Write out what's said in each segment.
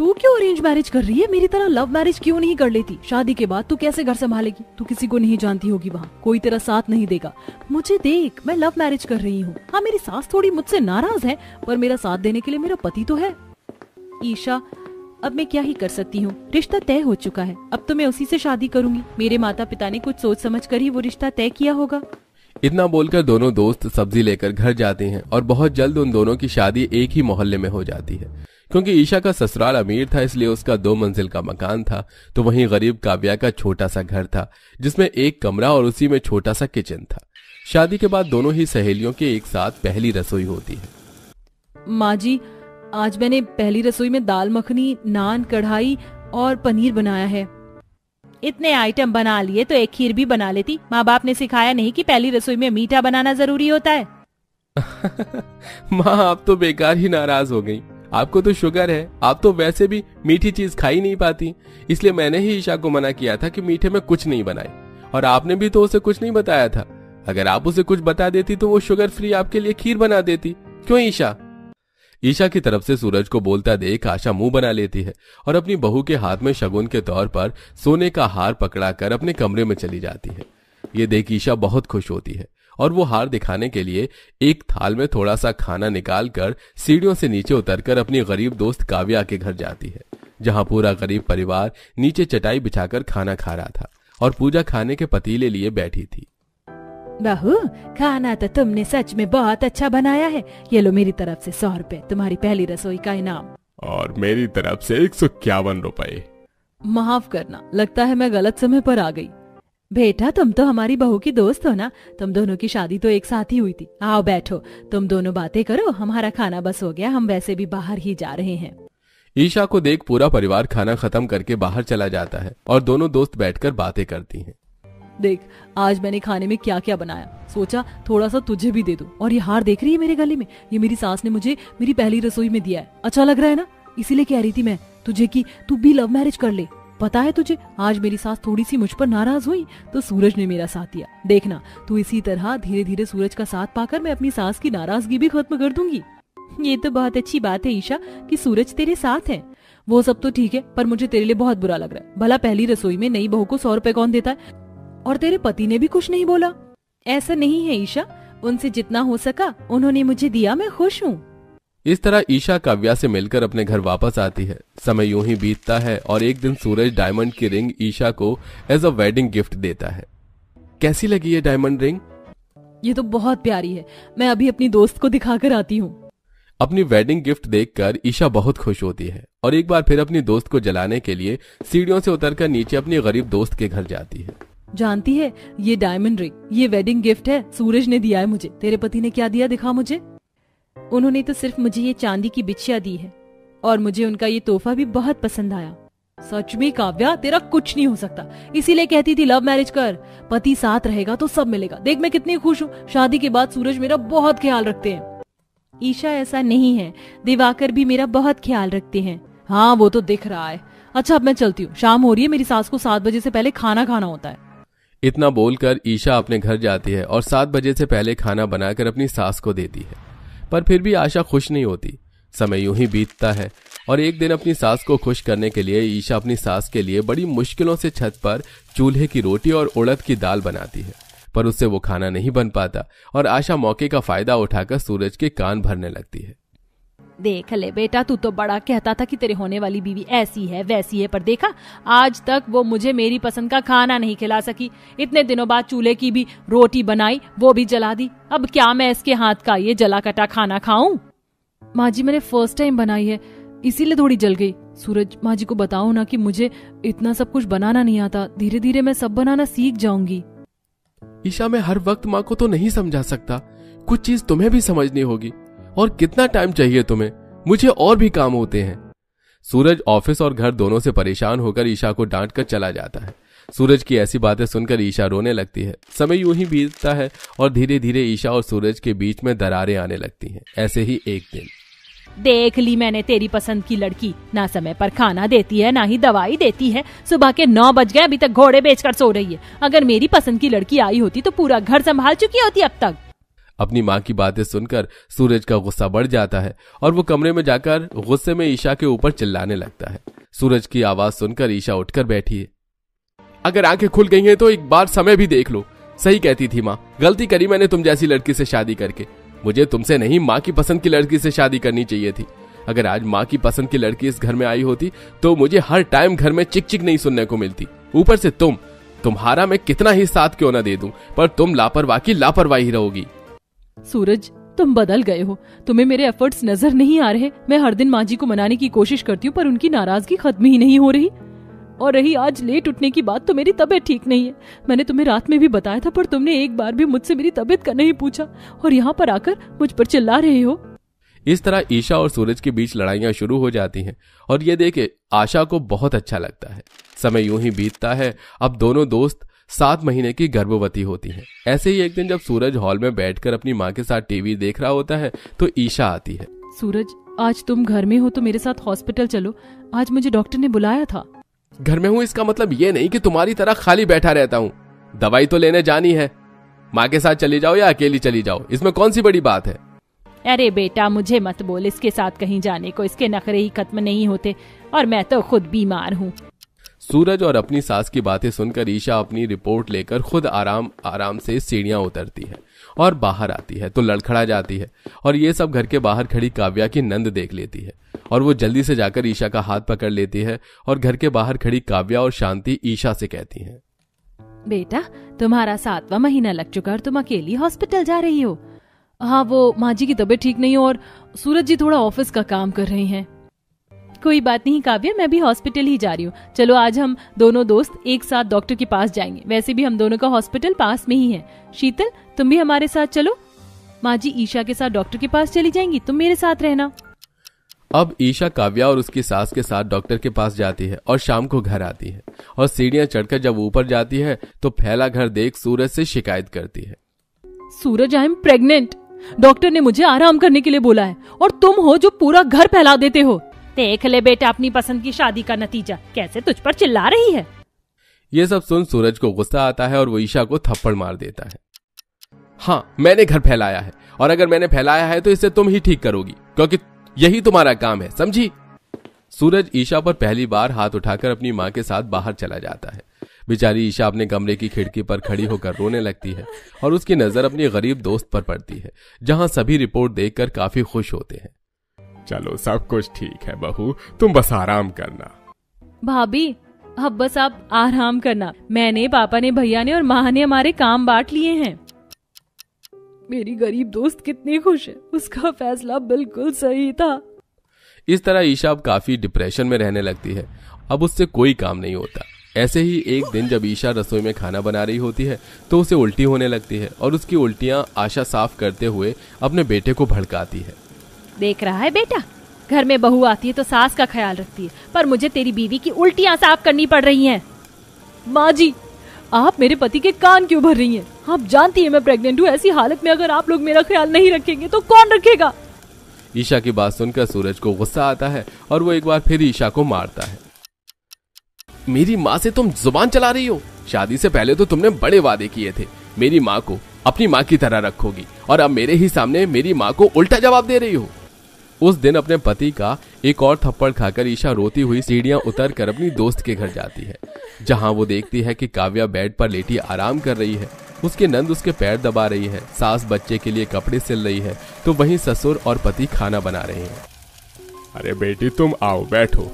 तू क्यों arrange marriage कर रही है? मेरी तरह लव मैरिज क्यों नहीं कर लेती? शादी के बाद तू कैसे घर संभालेगी? तू किसी को नहीं जानती होगी, वहाँ कोई तेरा साथ नहीं देगा। मुझे देख, मैं लव मैरिज कर रही हूँ। हाँ, मेरी सास थोड़ी मुझसे नाराज है, पर मेरा साथ देने के लिए मेरा पति तो है। ईशा, अब मैं क्या ही कर सकती हूँ, रिश्ता तय हो चुका है। अब तो मैं उसी से शादी करूंगी। मेरे माता पिता ने कुछ सोच समझ कर ही वो रिश्ता तय किया होगा। इतना बोलकर दोनों दोस्त सब्जी लेकर घर जाते हैं और बहुत जल्द उन दोनों की शादी एक ही मोहल्ले में हो जाती है। क्योंकि ईशा का ससुराल अमीर था, इसलिए उसका 2 मंजिल का मकान था, तो वहीं गरीब काव्या का छोटा सा घर था जिसमें एक कमरा और उसी में छोटा सा किचन था। शादी के बाद दोनों ही सहेलियों के एक साथ पहली रसोई होती है। माँ जी, आज मैंने पहली रसोई में दाल मखनी, नान, कढ़ाई और पनीर बनाया है। इतने आइटम बना लिए तो एक खीर भी बना लेती। माँ बाप ने सिखाया नहीं कि पहली रसोई में मीठा बनाना जरूरी होता है? माँ, आप तो बेकार ही नाराज हो गई। आपको तो शुगर है, आप तो वैसे भी मीठी चीज खा ही नहीं पाती, इसलिए मैंने ही ईशा को मना किया था कि मीठे में कुछ नहीं बनाए। और आपने भी तो उसे कुछ नहीं बताया था। अगर आप उसे कुछ बता देती तो वो शुगर फ्री आपके लिए खीर बना देती। क्यों ईशा? ईशा की तरफ से सूरज को बोलता देख आशा मुंह बना लेती है और अपनी बहू के हाथ में शगुन के तौर पर सोने का हार पकड़ाकर अपने कमरे में चली जाती है। ये देख ईशा बहुत खुश होती है और वो हार दिखाने के लिए एक थाल में थोड़ा सा खाना निकालकर सीढ़ियों से नीचे उतरकर अपनी गरीब दोस्त काव्या के घर जाती है, जहां पूरा गरीब परिवार नीचे चटाई बिछाकर खाना खा रहा था और पूजा खाने के पतीले लिए बैठी थी। बहू, खाना तो तुमने सच में बहुत अच्छा बनाया है। ये लो मेरी तरफ से 100 रुपए, तुम्हारी पहली रसोई का इनाम। और मेरी तरफ से 151 रुपए। माफ करना, लगता है मैं गलत समय पर आ गई। बेटा, तुम तो हमारी बहू की दोस्त हो ना, तुम दोनों की शादी तो एक साथ ही हुई थी। आओ बैठो, तुम दोनों बातें करो, हमारा खाना बस हो गया, हम वैसे भी बाहर ही जा रहे हैं। ईशा को देख पूरा परिवार खाना खत्म करके बाहर चला जाता है और दोनों दोस्त बैठकर बातें करती हैं। देख, आज मैंने खाने में क्या क्या बनाया, सोचा थोड़ा सा तुझे भी दे दूं। और ये हार देख रही है मेरे गले में, ये मेरी सास ने मुझे मेरी पहली रसोई में दिया है। अच्छा लग रहा है ना? इसीलिए कह रही थी मैं तुझे कि तू भी लव मैरिज कर ले। पता है तुझे, आज मेरी सास थोड़ी सी मुझ पर नाराज हुई तो सूरज ने मेरा साथ दिया। देखना, तू इसी तरह धीरे धीरे सूरज का साथ पाकर मैं अपनी सास की नाराजगी भी खत्म कर दूंगी। ये तो बहुत अच्छी बात है ईशा कि सूरज तेरे साथ है। वो सब तो ठीक है, पर मुझे तेरे लिए बहुत बुरा लग रहा है। भला पहली रसोई में नई बहू को 100 रुपए कौन देता है? और तेरे पति ने भी कुछ नहीं बोला? ऐसा नहीं है ईशा, उनसे जितना हो सका उन्होंने मुझे दिया, मैं खुश हूँ। इस तरह ईशा काव्या से मिलकर अपने घर वापस आती है। समय यूं ही बीतता है और एक दिन सूरज डायमंड की रिंग ईशा को एज अ वेडिंग गिफ्ट देता है। कैसी लगी ये डायमंड रिंग? ये तो बहुत प्यारी है, मैं अभी अपनी दोस्त को दिखाकर आती हूँ। अपनी वेडिंग गिफ्ट देखकर ईशा बहुत खुश होती है और एक बार फिर अपनी दोस्त को जलाने के लिए सीढ़ियों से उतरकर नीचे अपनी गरीब दोस्त के घर जाती है। जानती है, ये डायमंड रिंग, ये वेडिंग गिफ्ट है, सूरज ने दिया है मुझे। तेरे पति ने क्या दिया, दिखा मुझे। उन्होंने तो सिर्फ मुझे ये चांदी की बिछिया दी है और मुझे उनका ये तोहफा भी बहुत पसंद आया। सच में काव्या, तेरा कुछ नहीं हो सकता, इसीलिए कहती थी लव मैरिज कर। पति साथ रहेगा तो सब मिलेगा। देख मैं कितनी खुश हूँ, शादी के बाद सूरज मेरा बहुत ख्याल रखते हैं। ईशा, ऐसा नहीं है, दिवाकर भी मेरा बहुत ख्याल रखते हैं। हाँ, वो तो दिख रहा है। अच्छा, अब मैं चलती हूँ, शाम हो रही है, मेरी सास को 7 बजे से पहले खाना खाना होता है। इतना बोलकर ईशा अपने घर जाती है और 7 बजे से पहले खाना बनाकर अपनी सास को देती है। पर फिर भी आशा खुश नहीं होती। समय यूं ही बीतता है और एक दिन अपनी सास को खुश करने के लिए ईशा अपनी सास के लिए बड़ी मुश्किलों से छत पर चूल्हे की रोटी और उड़द की दाल बनाती है, पर उससे वो खाना नहीं बन पाता और आशा मौके का फायदा उठाकर सूरज के कान भरने लगती है। देख ले बेटा, तू तो बड़ा कहता था कि तेरे होने वाली बीवी ऐसी है वैसी है, पर देखा आज तक वो मुझे मेरी पसंद का खाना नहीं खिला सकी। इतने दिनों बाद चूल्हे की भी रोटी बनाई, वो भी जला दी। अब क्या मैं इसके हाथ का ये जला कटा खाना खाऊं? माँ जी, मैंने फर्स्ट टाइम बनाई है, इसीलिए थोड़ी जल गई। सूरज, माँ जी को बताओ ना कि मुझे इतना सब कुछ बनाना नहीं आता, धीरे धीरे मैं सब बनाना सीख जाऊंगी। ईशा, मैं हर वक्त माँ को तो नहीं समझा सकता, कुछ चीज तुम्हें भी समझनी होगी। और कितना टाइम चाहिए तुम्हें? मुझे और भी काम होते हैं। सूरज ऑफिस और घर दोनों से परेशान होकर ईशा को डांट कर चला जाता है। सूरज की ऐसी बातें सुनकर ईशा रोने लगती है। समय यूं ही बीतता है और धीरे धीरे ईशा और सूरज के बीच में दरारें आने लगती हैं। ऐसे ही एक दिन, देख ली मैंने तेरी पसंद की लड़की, ना समय पर खाना देती है ना ही दवाई देती है। सुबह के 9 बज गए, अभी तक घोड़े बेचकर सो रही है। अगर मेरी पसंद की लड़की आई होती तो पूरा घर संभाल चुकी होती अब तक। अपनी माँ की बातें सुनकर सूरज का गुस्सा बढ़ जाता है और वो कमरे में जाकर गुस्से में ईशा के ऊपर चिल्लाने लगता है। सूरज की आवाज सुनकर ईशा उठकर बैठी है। अगर आंखें खुल गई हैं तो एक बार समय भी देख लो। सही कहती थी माँ, गलती करी मैंने तुम जैसी लड़की से शादी करके। मुझे तुमसे नहीं, माँ की पसंद की लड़की से शादी करनी चाहिए थी। अगर आज माँ की पसंद की लड़की इस घर में आई होती तो मुझे हर टाइम घर में चिक चिक नहीं सुनने को मिलती। ऊपर से तुम्हारा मैं कितना ही साथ क्यों ना दे दूं, पर तुम लापरवाह की लापरवाही रहोगी। सूरज, तुम बदल गए हो। तुम्हें मेरे एफर्ट्स नजर नहीं आ रहे? मैं हर दिन माँ जी को मनाने की कोशिश करती हूँ पर उनकी नाराजगी खत्म ही नहीं हो रही। और रही आज लेट उठने की बात, तो मेरी तबीयत ठीक नहीं है। मैंने तुम्हें रात में भी बताया था पर तुमने एक बार भी मुझसे मेरी तबीयत का नहीं पूछा और यहाँ पर आकर मुझ पर चिल्ला रहे हो। इस तरह ईशा और सूरज के बीच लड़ाइयां शुरू हो जाती हैं और ये देखे आशा को बहुत अच्छा लगता है। समय यूं ही बीतता है। अब दोनों दोस्त 7 महीने की गर्भवती होती हैं। ऐसे ही एक दिन जब सूरज हॉल में बैठकर अपनी माँ के साथ टीवी देख रहा होता है तो ईशा आती है। सूरज, आज तुम घर में हो तो मेरे साथ हॉस्पिटल चलो। आज मुझे डॉक्टर ने बुलाया था। घर में हूँ इसका मतलब ये नहीं कि तुम्हारी तरह खाली बैठा रहता हूँ। दवाई तो लेने जानी है। माँ के साथ चली जाओ या अकेली चली जाओ, इसमें कौन सी बड़ी बात है। अरे बेटा, मुझे मत बोल इसके साथ कहीं जाने को। इसके नखरे ही खत्म नहीं होते और मैं तो खुद बीमार हूँ। सूरज और अपनी सास की बातें सुनकर ईशा अपनी रिपोर्ट लेकर खुद आराम से सीढ़ियां उतरती है और बाहर आती है तो लड़खड़ा जाती है और ये सब घर के बाहर खड़ी काव्या की नंद देख लेती है और वो जल्दी से जाकर ईशा का हाथ पकड़ लेती है और घर के बाहर खड़ी काव्या और शांति ईशा से कहती हैं, बेटा, तुम्हारा 7वां महीना लग चुका और तुम अकेली हॉस्पिटल जा रही हो। हाँ, वो माँ जी की तबीयत ठीक नहीं हो और सूरज जी थोड़ा ऑफिस का काम कर रहे हैं। कोई बात नहीं काव्या, मैं भी हॉस्पिटल ही जा रही हूँ। चलो आज हम दोनों दोस्त एक साथ डॉक्टर के पास जाएंगे। वैसे भी हम दोनों का हॉस्पिटल पास में ही है। शीतल, तुम भी हमारे साथ चलो। माँ जी ईशा के साथ डॉक्टर के पास चली जाएंगी, तुम मेरे साथ रहना। अब ईशा काव्या और उसकी सास के साथ डॉक्टर के पास जाती है और शाम को घर आती है और सीढ़ियां चढ़कर जब ऊपर जाती है तो फैला घर देख सूरज से शिकायत करती है। सूरज, आई एम प्रेग्नेंट। डॉक्टर ने मुझे आराम करने के लिए बोला है और तुम हो जो पूरा घर फैला देते हो। देख ले बेटा अपनी पसंद की शादी का नतीजा, कैसे तुझ पर चिल्ला रही है। ये सब सुन सूरज को गुस्सा आता है और वो ईशा को थप्पड़ मार देता है। हाँ, मैंने घर फैलाया है और अगर मैंने फैलाया है तो इसे तुम ही ठीक करोगी, क्योंकि यही तुम्हारा काम है, समझी। सूरज ईशा पर पहली बार हाथ उठाकर अपनी माँ के साथ बाहर चला जाता है। बेचारी ईशा अपने कमरे की खिड़की पर खड़ी होकर रोने लगती है और उसकी नजर अपनी गरीब दोस्त पर पड़ती है जहां सभी रिपोर्ट देखकर काफी खुश होते हैं। चलो सब कुछ ठीक है बहू, तुम बस आराम करना। भाभी, अब बस आप आराम करना। मैंने, पापा ने, भैया ने और माँ ने हमारे काम बांट लिए हैं। मेरी गरीब दोस्त कितनी खुश है, उसका फैसला बिल्कुल सही था। इस तरह ईशा अब काफी डिप्रेशन में रहने लगती है। अब उससे कोई काम नहीं होता। ऐसे ही एक दिन जब ईशा रसोई में खाना बना रही होती है तो उसे उल्टी होने लगती है और उसकी उल्टियां आशा साफ करते हुए अपने बेटे को भड़काती है। देख रहा है बेटा, घर में बहू आती है तो सास का ख्याल रखती है, पर मुझे तेरी बीवी की उल्टियां साफ करनी पड़ रही हैं। माँ जी, आप मेरे पति के कान क्यों भर रही हैं? आप जानती हैं मैं प्रेग्नेंट हूँ। ऐसी हालत में अगर आप लोग मेरा ख्याल नहीं रखेंगे तो कौन रखेगा? ईशा की बात सुनकर सूरज को गुस्सा आता है और वो एक बार फिर ईशा को मारता है। मेरी माँ से तुम जुबान चला रही हो? शादी से पहले तो तुमने बड़े वादे किए थे, मेरी माँ को अपनी माँ की तरह रखोगी, और अब मेरे ही सामने मेरी माँ को उल्टा जवाब दे रही हो। उस दिन अपने पति का एक और थप्पड़ खाकर ईशा रोती हुई सीढ़ियां उतर कर अपनी दोस्त के घर जाती है, जहां वो देखती है कि काव्या बेड पर लेटी आराम कर रही है। उसके नंद उसके पैर दबा रही है, सास बच्चे के लिए कपड़े सिल रही है, तो वहीं ससुर और पति खाना बना रहे हैं। अरे बेटी, तुम आओ बैठो,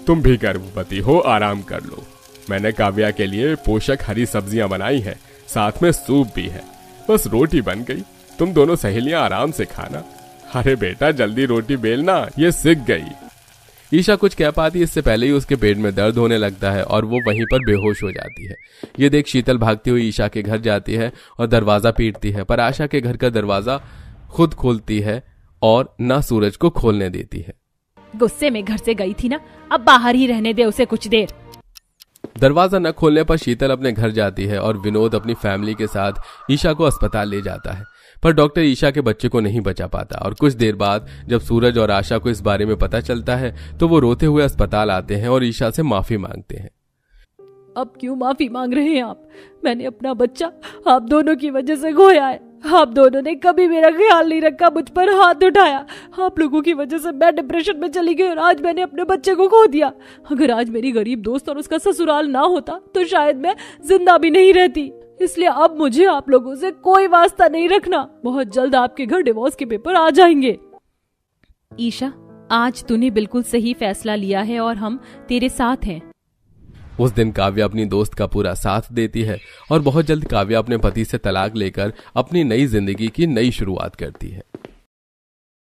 तुम भी गर्भवती हो, आराम कर लो। मैंने काव्या के लिए पोषक हरी सब्जियां बनाई हैं, साथ में सूप भी है। बस रोटी बन गई, तुम दोनों सहेलियां आराम से खाना। अरे बेटा जल्दी रोटी बेलना, ये सिक गई। ईशा कुछ कह पाती इससे पहले ही उसके पेट में दर्द होने लगता है और वो वहीं पर बेहोश हो जाती है। ये देख शीतल भागती हुई ईशा के घर जाती है और दरवाजा पीटती है, पर आशा के घर का दरवाजा खुद खोलती है और ना सूरज को खोलने देती है। गुस्से में घर से गई थी ना, अब बाहर ही रहने दे उसे कुछ देर। दरवाजा न खोलने पर शीतल अपने घर जाती है और विनोद अपनी फैमिली के साथ ईशा को अस्पताल ले जाता है, पर डॉक्टर ईशा के बच्चे को नहीं बचा पाता। और कुछ देर बाद जब सूरज और आशा को इस बारे में पता चलता है तो वो रोते हुए अस्पताल आते हैं और ईशा से माफी मांगते हैं। अब क्यों माफी मांग रहे हैं आप? मैंने अपना बच्चा आप दोनों की वजह से खोया है। आप दोनों ने कभी मेरा ख्याल नहीं रखा, मुझ पर हाथ उठाया। आप लोगों की वजह से मैं डिप्रेशन में चली गई और आज मैंने अपने बच्चे को खो दिया। अगर आज मेरी गरीब दोस्त और उसका ससुराल ना होता तो शायद मैं जिंदा भी नहीं रहती। इसलिए अब मुझे आप लोगों से कोई वास्ता नहीं रखना। बहुत जल्द आपके घर डिवोर्स के पेपर आ जाएंगे। ईशा, आज तूने बिल्कुल सही फैसला लिया है और हम तेरे साथ हैं। उस दिन काव्या अपनी दोस्त का पूरा साथ देती है और बहुत जल्द काव्या अपने पति से तलाक लेकर अपनी नई जिंदगी की नई शुरुआत करती है।